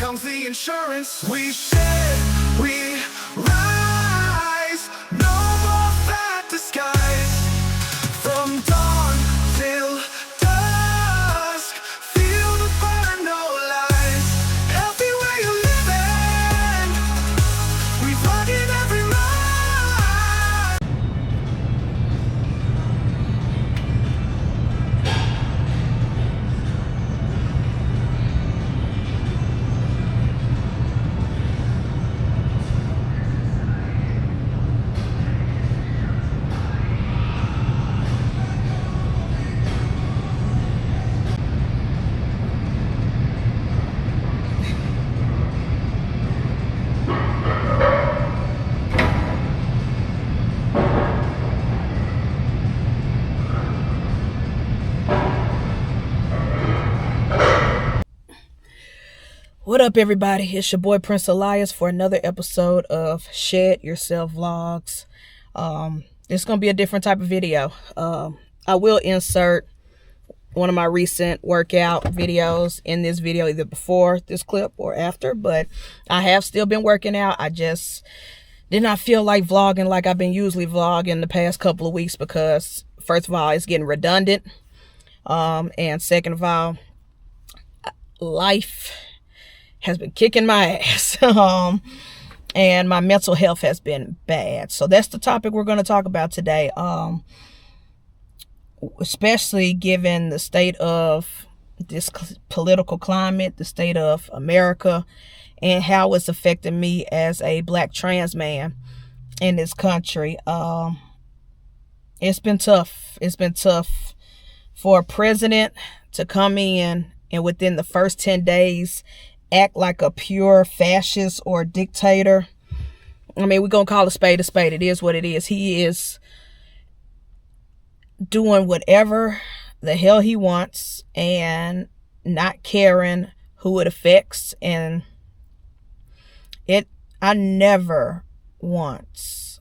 comes the insurance. We shed, we rise. No more fat disguise. From dawn till dusk, feel the burn, no lies. Everywhere you're living, we rugged every ride. What up, everybody? It's your boy Prince Elias for another episode of Shed Yourself Vlogs. It's gonna be a different type of video. I will insert one of my recent workout videos in this video, either before this clip or after, but I have still been working out. I just did not feel like vlogging like I've been usually vlogging the past couple of weeks because, first of all, it's getting redundant, and second of all, life has been kicking my ass. And my mental health has been bad. So that's the topic we're going to talk about today. Especially given the state of this political climate, the state of America, and how it's affecting me as a black trans man in this country. It's been tough. It's been tough for a president to come in and within the first 10 days act like a pure fascist or dictator. I mean, we're going to call a spade a spade. It is what it is. He is doing whatever the hell he wants and not caring who it affects. And I never once,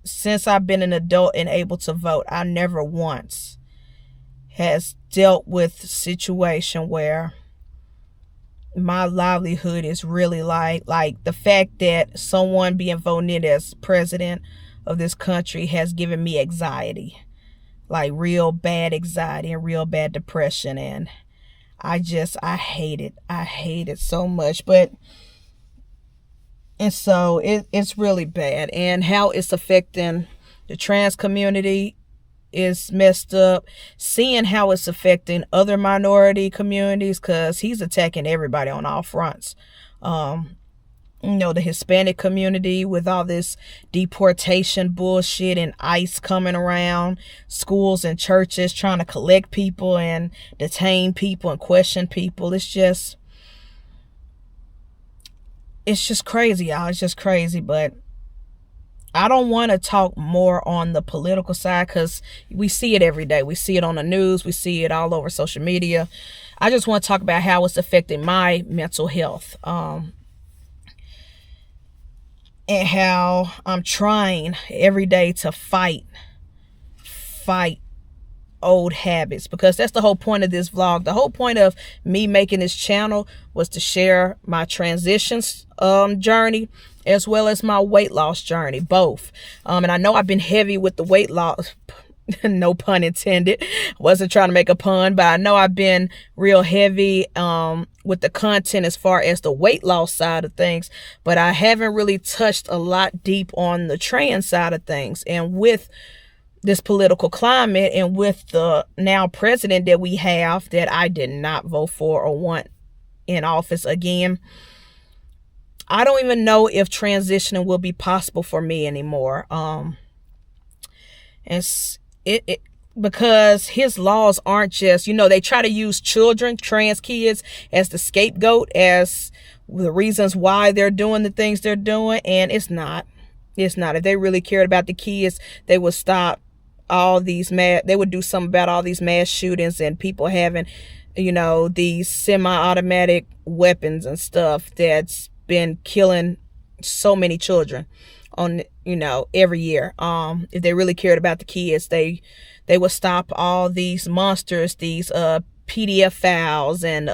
since I've been an adult and able to vote, I never once has dealt with a situation where my livelihood is really like the fact that someone being voted in as president of this country has given me anxiety, like real bad anxiety and real bad depression. And I hate it. I hate it so much. And so it's really bad, and how it's affecting the trans community is messed up. Seeing how it's affecting other minority communities, because he's attacking everybody on all fronts. The Hispanic community with all this deportation bullshit and ICE coming around schools and churches trying to collect people and detain people and question people. It's just crazy, y'all. It's just crazy. But I don't want to talk more on the political side because we see it every day. We see it on the news. We see it all over social media. I just want to talk about how it's affecting my mental health, and how I'm trying every day to fight old habits, because that's the whole point of this vlog. The whole point of me making this channel was to share my transitions journey as well as my weight loss journey, both. And I know I've been heavy with the weight loss, no pun intended. Wasn't trying to make a pun, but I know I've been real heavy with the content as far as the weight loss side of things, but I haven't really touched a lot deep on the trans side of things. And with this political climate, and with the now president that we have, that I did not vote for or want in office again, I don't even know if transitioning will be possible for me anymore. Because his laws aren't just, they try to use children, trans kids, as the scapegoat, as the reasons why they're doing the things they're doing. And it's not. If they really cared about the kids, they would stop they would do something about all these mass shootings and people having, these semi-automatic weapons and stuff that's been killing so many children on, every year. If they really cared about the kids, they would stop all these monsters, these PDF files and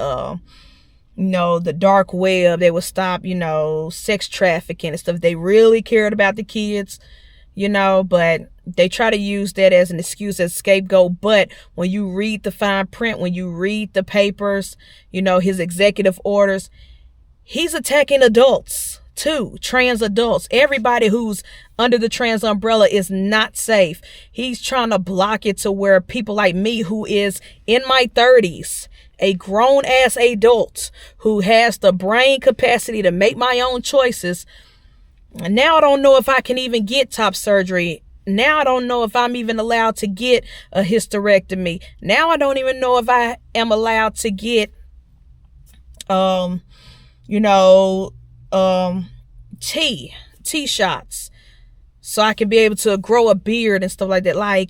the dark web. They would stop, sex trafficking and stuff. They really cared about the kids, but they try to use that as an excuse, as scapegoat. But when you read the fine print, when you read the papers, his executive orders, he's attacking adults too, trans adults. Everybody who's under the trans umbrella is not safe. He's trying to block it to where people like me, who is in my 30s, a grown ass adult who has the brain capacity to make my own choices. And now I don't know if I can even get top surgery. Now I don't know if I'm even allowed to get a hysterectomy. Now I don't even know if I am allowed to get, T shots, so I can be able to grow a beard and stuff like that,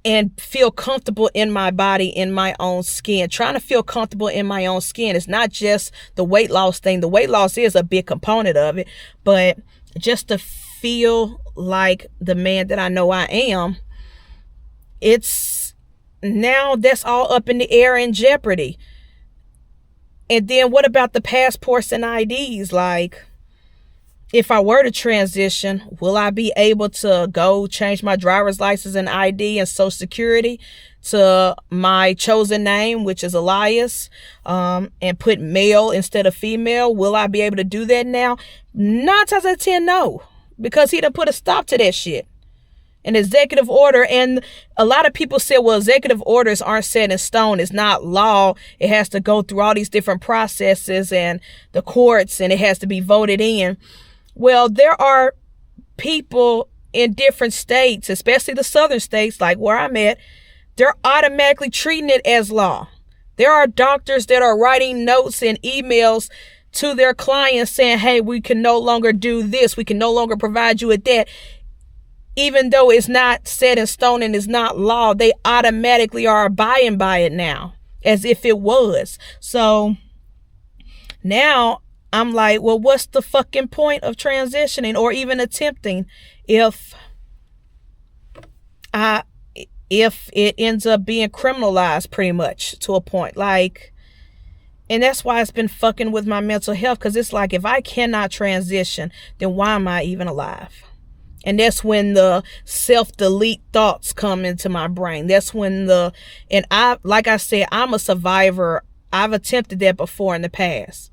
and feel comfortable in my body, in my own skin. Trying to feel comfortable in my own skin. It's not just the weight loss thing. The weight loss is a big component of it, but just to feel like the man that I know I am, it's now that's all up in the air, in jeopardy. And then what about the passports and IDs? If I were to transition, will I be able to go change my driver's license and ID and social security to my chosen name, which is Elias, and put male instead of female? Will I be able to do that now? 9 times out of 10, no, because he done put a stop to that shit. An executive order. And a lot of people say, well, executive orders aren't set in stone. It's not law. It has to go through all these different processes and the courts, and it has to be voted in. Well, there are people in different states, especially the southern states, like where I'm at, they're automatically treating it as law. There are doctors that are writing notes and emails to their clients saying, hey, we can no longer do this. We can no longer provide you with that. Even though it's not set in stone and it's not law, they automatically are abiding by it now, as if it was. So now I'm like, well, what's the fucking point of transitioning or even attempting if it ends up being criminalized pretty much to a point? And that's why it's been fucking with my mental health, because it's like, if I cannot transition, then why am I even alive? And that's when the self-delete thoughts come into my brain. That's when like I said, I'm a survivor. I've attempted that before in the past.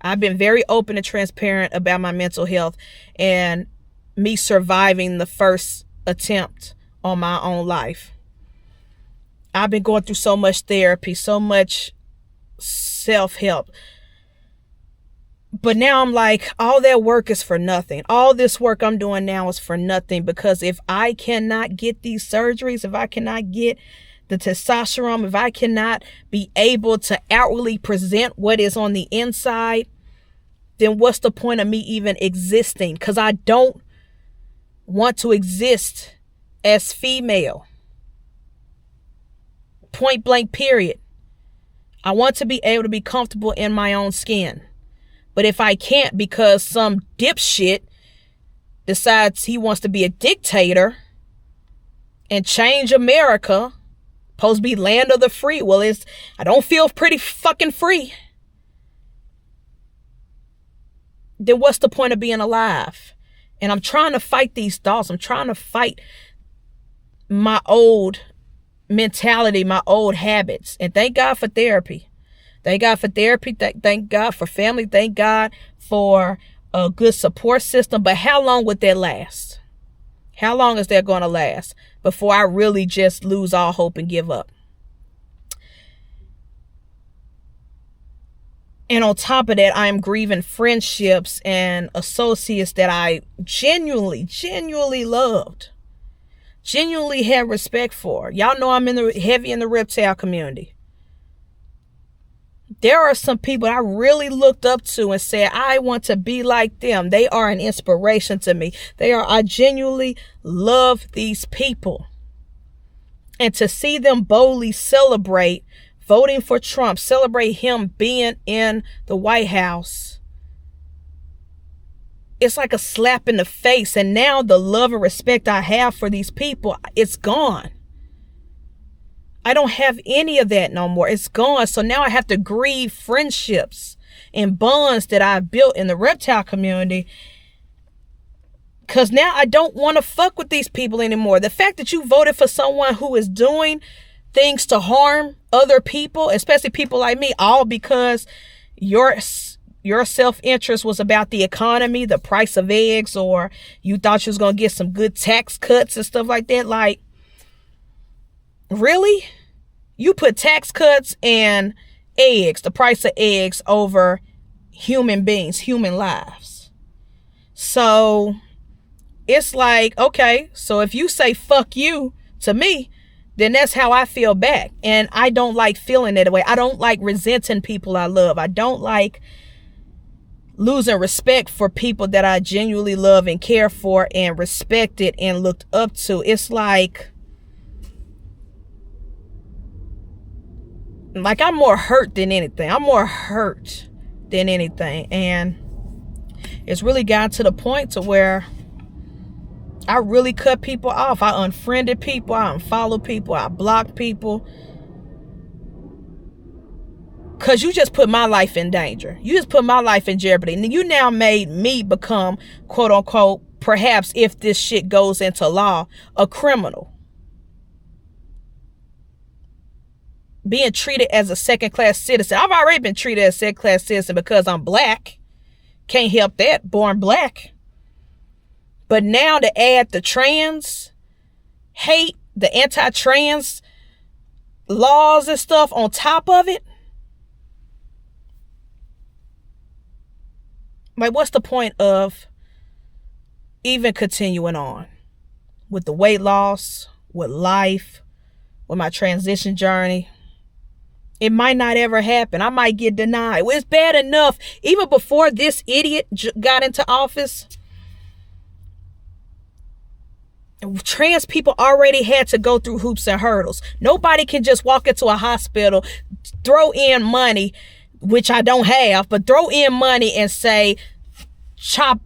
I've been very open and transparent about my mental health and me surviving the first attempt on my own life. I've been going through so much therapy, so much self-help. But now I'm like, all that work is for nothing. All this work I'm doing now is for nothing, because if I cannot get these surgeries, if I cannot get the testosterone, if I cannot be able to outwardly present what is on the inside, then what's the point of me even existing? Because I don't want to exist as female. Point blank, period. I want to be able to be comfortable in my own skin. But if I can't, because some dipshit decides he wants to be a dictator and change America, supposed to be land of the free. Well, I don't feel pretty fucking free. Then what's the point of being alive? And I'm trying to fight these thoughts. I'm trying to fight my old mentality, my old habits. And thank God for therapy. Thank God for therapy. Thank God for family. Thank God for a good support system. But how long would that last? How long is that going to last before I really just lose all hope and give up? And on top of that, I am grieving friendships and associates that I genuinely loved, genuinely had respect for. Y'all know I'm heavy in the reptile community. There are some people I really looked up to and said, I want to be like them. They are an inspiration to me. I genuinely love these people. And to see them boldly celebrate voting for Trump, celebrate him being in the White House, it's like a slap in the face. And now the love and respect I have for these people, it's gone. I don't have any of that no more. It's gone. So now I have to grieve friendships and bonds that I've built in the reptile community, because now I don't want to fuck with these people anymore. The fact that you voted for someone who is doing things to harm other people, especially people like me, all because your self-interest was about the economy, the price of eggs, or you thought you was going to get some good tax cuts and stuff like that. Like, really? You put tax cuts and eggs, the price of eggs, over human beings, human lives. So it's like, okay, so if you say fuck you to me, then that's how I feel back. And I don't like feeling that way. I don't like resenting people I love. I don't like losing respect for people that I genuinely love and care for and respected and looked up to. It's like I'm more hurt than anything. I'm more hurt than anything. And it's really gotten to the point to where I really cut people off. I unfriended people. I unfollowed people. I blocked people. Because you just put my life in danger. You just put my life in jeopardy. And you now made me become, quote unquote, perhaps if this shit goes into law, a criminal. Being treated as a second-class citizen. I've already been treated as a second-class citizen because I'm black. Can't help that. Born black. But now to add the trans hate, the anti-trans laws and stuff on top of it. Like, what's the point of even continuing on with the weight loss, with life, with my transition journey? It might not ever happen. I might get denied. Well, it's bad enough. Even before this idiot got into office, trans people already had to go through hoops and hurdles. Nobody can just walk into a hospital, throw in money, which I don't have, but throw in money and say, chop,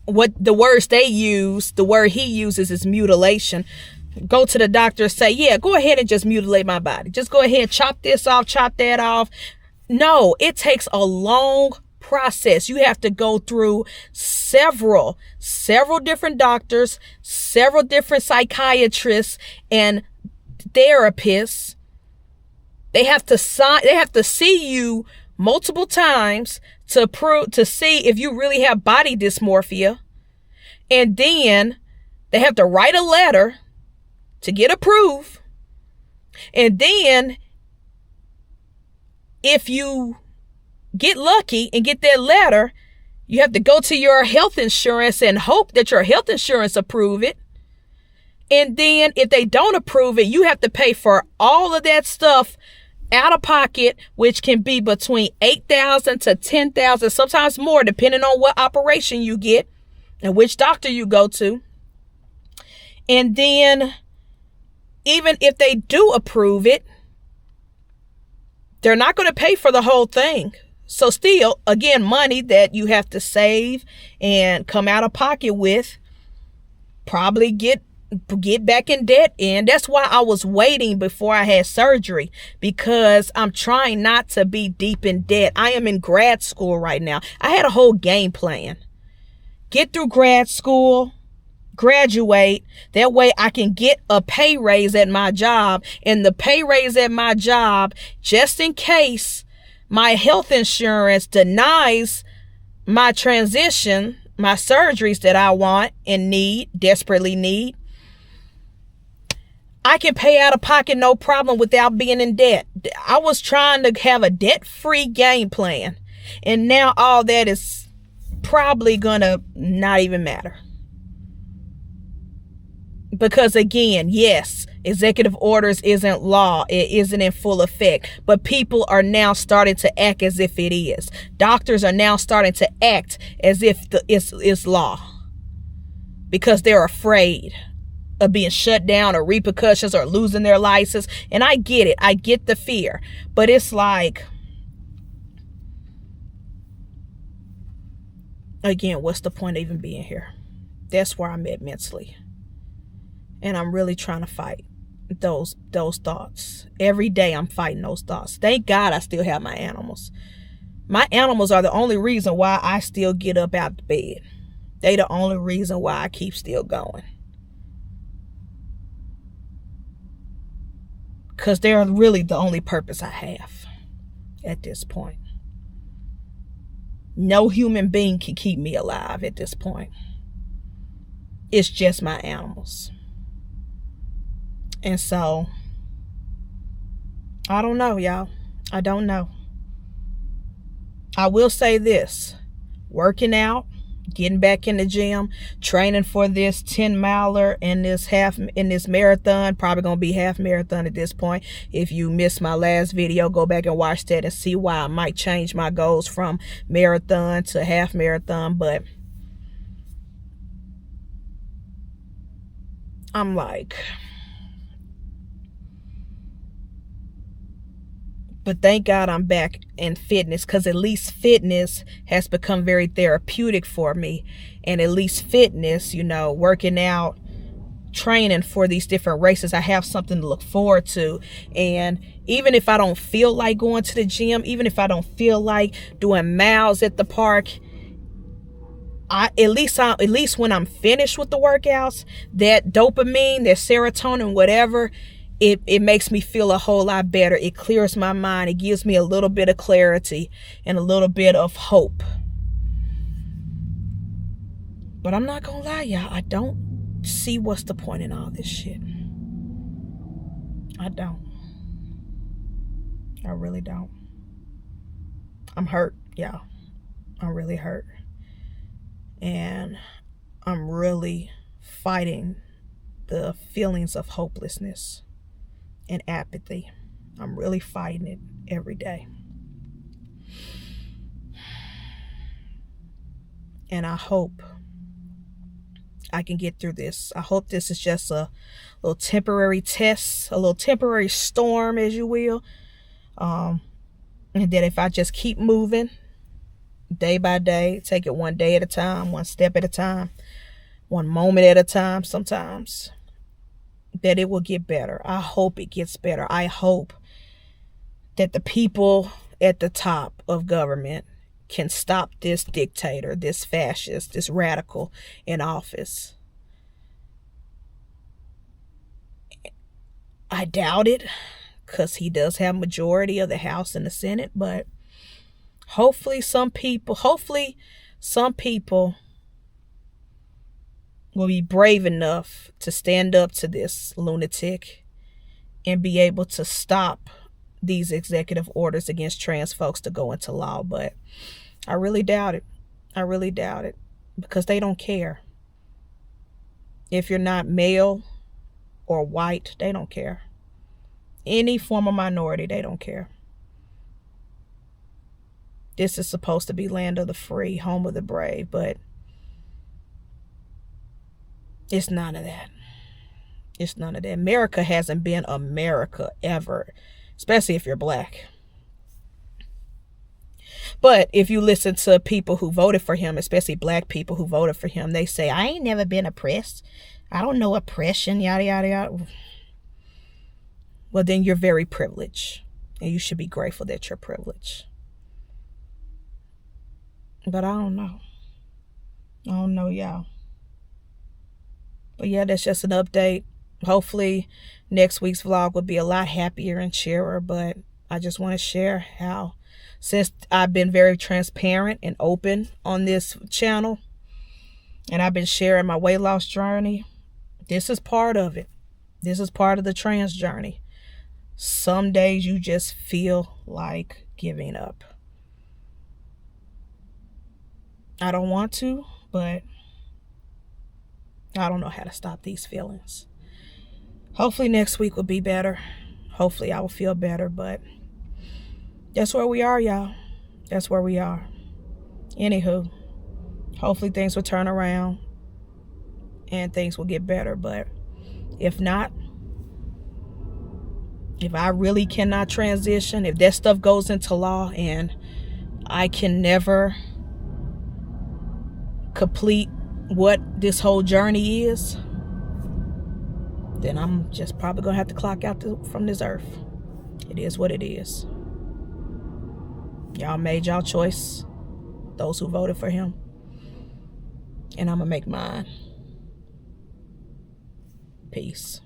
what the words they use, the word he uses is mutilation. Go to the doctor and say, yeah, go ahead and just mutilate my body. Just go ahead and chop this off, chop that off. No, it takes a long process. You have to go through several different doctors, several different psychiatrists and therapists. They have to see you multiple times to see if you really have body dysmorphia. And then they have to write a letter to get approved. And then if you get lucky and get that letter, you have to go to your health insurance and hope that your health insurance approve it. And then if they don't approve it, you have to pay for all of that stuff out of pocket, which can be between $8,000 to $10,000, sometimes more, depending on what operation you get and which doctor you go to. And then even if they do approve it, they're not going to pay for the whole thing. So still, again, money that you have to save and come out of pocket with, probably get back in debt. And that's why I was waiting before I had surgery, because I'm trying not to be deep in debt. I am in grad school right now. I had a whole game plan. Get through grad school, graduate. That way I can get a pay raise at my job. And the pay raise at my job, just in case my health insurance denies my transition, my surgeries that I want and desperately need, I can pay out of pocket no problem without being in debt. I was trying to have a debt-free game plan. And now all that is probably gonna not even matter. Because again, yes, executive orders isn't law. It isn't in full effect. But people are now starting to act as if it is. Doctors are now starting to act as if it's law. Because they're afraid of being shut down or repercussions or losing their license. And I get it. I get the fear. But it's like, again, what's the point of even being here? That's where I'm at mentally. And I'm really trying to fight. those thoughts. Every day I'm fighting those thoughts. Thank God I still have my animals. My animals are the only reason why I still get up out of bed. They the only reason why I keep still going. Because they're really the only purpose I have at this point. No human being can keep me alive at this point. It's just my animals. And so, I don't know, y'all. I don't know. I will say this. Working out, getting back in the gym, training for this 10-miler and this marathon, probably gonna be half marathon at this point. If you missed my last video, go back and watch that and see why I might change my goals from marathon to half marathon. But I'm like, but thank God I'm back in fitness, because at least fitness has become very therapeutic for me. And at least fitness, working out, training for these different races, I have something to look forward to. And even if I don't feel like going to the gym, even if I don't feel like doing miles at the park, at least when I'm finished with the workouts, that dopamine, that serotonin, whatever, it makes me feel a whole lot better. It clears my mind. It gives me a little bit of clarity and a little bit of hope. But I'm not gonna lie, y'all, I don't see what's the point in all this shit. I don't. I really don't. I'm hurt, y'all. I'm really hurt. And I'm really fighting the feelings of hopelessness and apathy. I'm really fighting it every day. And I hope I can get through this. I hope this is just a little temporary test, a little temporary storm, as you will. And that if I just keep moving day by day, take it one day at a time, one step at a time, one moment at a time sometimes, that it will get better. I hope it gets better. I hope that the people at the top of government can stop this dictator, this fascist, this radical in office. I doubt it, because he does have majority of the House and the Senate, but hopefully some people will be brave enough to stand up to this lunatic and be able to stop these executive orders against trans folks to go into law. But I really doubt it. I really doubt it, because they don't care. If you're not male or white, they don't care. Any form of minority, they don't care. This is supposed to be land of the free, home of the brave, but it's none of that. It's none of that. America hasn't been America ever, especially if you're black. But if you listen to people who voted for him, especially black people who voted for him, they say, I ain't never been oppressed. I don't know oppression, yada, yada, yada. Well, then you're very privileged, and you should be grateful that you're privileged. But I don't know. I don't know, y'all. But yeah, that's just an update. Hopefully next week's vlog will be a lot happier and cheerer. But I just want to share how, since I've been very transparent and open on this channel, and I've been sharing my weight loss journey, this is part of it. This is part of the trans journey. Some days you just feel like giving up. I don't want to, but I don't know how to stop these feelings. Hopefully next week will be better. Hopefully I will feel better, but that's where we are, y'all. That's where we are. Anywho, hopefully things will turn around and things will get better. But if not, if I really cannot transition, if that stuff goes into law and I can never complete what this whole journey is, then I'm just probably gonna have to clock out from this earth. It is what it is. Y'all made y'all choice, those who voted for him, and I'm gonna make mine. Peace.